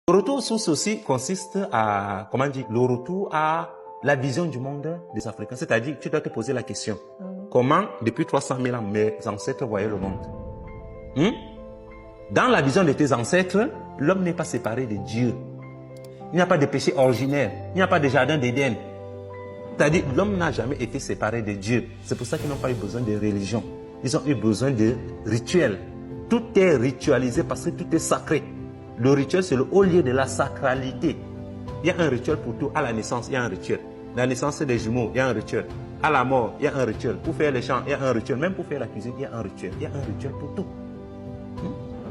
Le retour aux sources aussi consiste à, comment dire, le retour à la vision du monde des Africains. C'est-à-dire, tu dois te poser la question, comment, depuis 300 000 ans, mes ancêtres voyaient le monde? Dans la vision de tes ancêtres, l'homme n'est pas séparé de Dieu. Il n'y a pas de péché ordinaire. Il n'y a pas de jardin d'Éden. C'est-à-dire, l'homme n'a jamais été séparé de Dieu. C'est pour ça qu'ils n'ont pas eu besoin de religion. Ils ont eu besoin de rituels. Tout est ritualisé parce que tout est sacré. Le rituel, c'est le haut lieu de la sacralité. Il y a un rituel pour tout. À la naissance, il y a un rituel. La naissance des jumeaux, il y a un rituel. À la mort, il y a un rituel. Pour faire les chants, il y a un rituel. Même pour faire la cuisine, il y a un rituel. Il y a un rituel pour tout.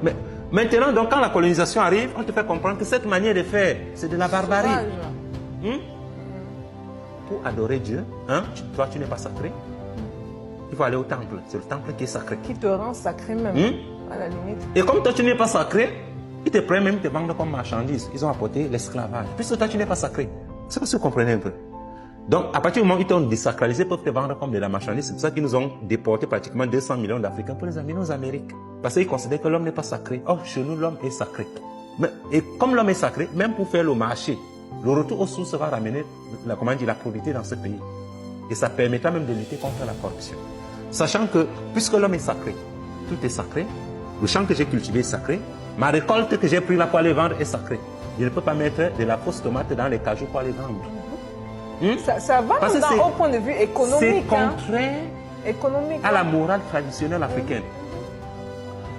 Mais maintenant, donc, quand la colonisation arrive, on te fait comprendre que cette manière de faire, c'est de la barbarie. Pour adorer Dieu, toi, tu n'es pas sacré. Il faut aller au temple. C'est le temple qui est sacré. Qui te rend sacré même, à la limite. Et comme toi, tu n'es pas sacré, ils te prennent même te vendent comme marchandise. Ils ont apporté l'esclavage. Puisque toi, tu n'es pas sacré. C'est pas ce que vous comprenez un peu. Donc, à partir du moment où ils t'ont désacralisé, ils peuvent te vendre comme de la marchandise. C'est pour ça qu'ils nous ont déporté pratiquement 200 millions d'Africains pour les amener aux Amériques. Parce qu'ils considèrent que l'homme n'est pas sacré. Or, chez nous, l'homme est sacré. Et comme l'homme est sacré, même pour faire le marché, le retour aux sources va ramener la probité dans ce pays. Et ça permettra même de lutter contre la corruption. Sachant que, puisque l'homme est sacré, tout est sacré, le champ que j'ai cultivé est sacré, ma récolte que j'ai pris là pour aller vendre est sacrée. Je ne peux pas mettre de la fausse tomate dans les cajoux pour aller vendre. Ça va au point de vue économique. C'est contraire économique, à la morale traditionnelle africaine.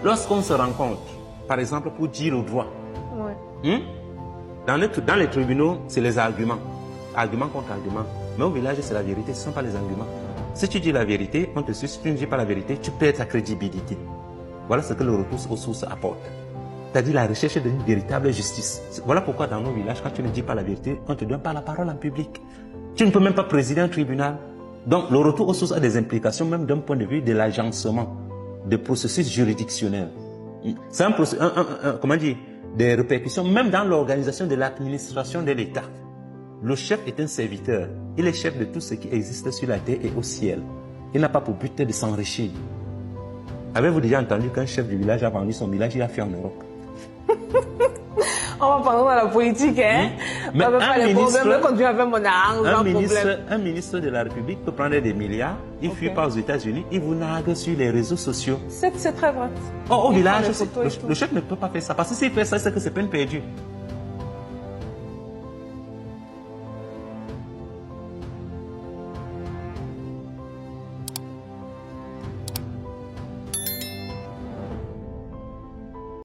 Lorsqu'on se rencontre, par exemple, pour dire le droit, dans les tribunaux, c'est les arguments. Argument contre argument. Mais au village, c'est la vérité, ce ne sont pas les arguments. Si tu dis la vérité, on te suit. Si tu ne dis pas la vérité, tu perds ta crédibilité. Voilà ce que le retour aux sources apporte. C'est-à-dire la recherche d'une véritable justice. Voilà pourquoi dans nos villages, quand tu ne dis pas la vérité, on ne te donne pas la parole en public. Tu ne peux même pas présider un tribunal. Donc le retour aux sources a des implications même d'un point de vue de l'agencement des processus juridictionnels. C'est comment dire, des répercussions même dans l'organisation de l'administration de l'État. Le chef est un serviteur. Il est chef de tout ce qui existe sur la terre et au ciel. Il n'a pas pour but de s'enrichir. Avez-vous déjà entendu qu'un chef du village a vendu son village, il a fait en Europe? On va parler dans la politique, hein? Mais un ministre de la République peut prendre des milliards, il fuit pas aux États-Unis, il vous nargue sur les réseaux sociaux. C'est très vrai. Au village, le chef ne peut pas faire ça. Parce que s'il fait ça, c'est que c'est peine perdue.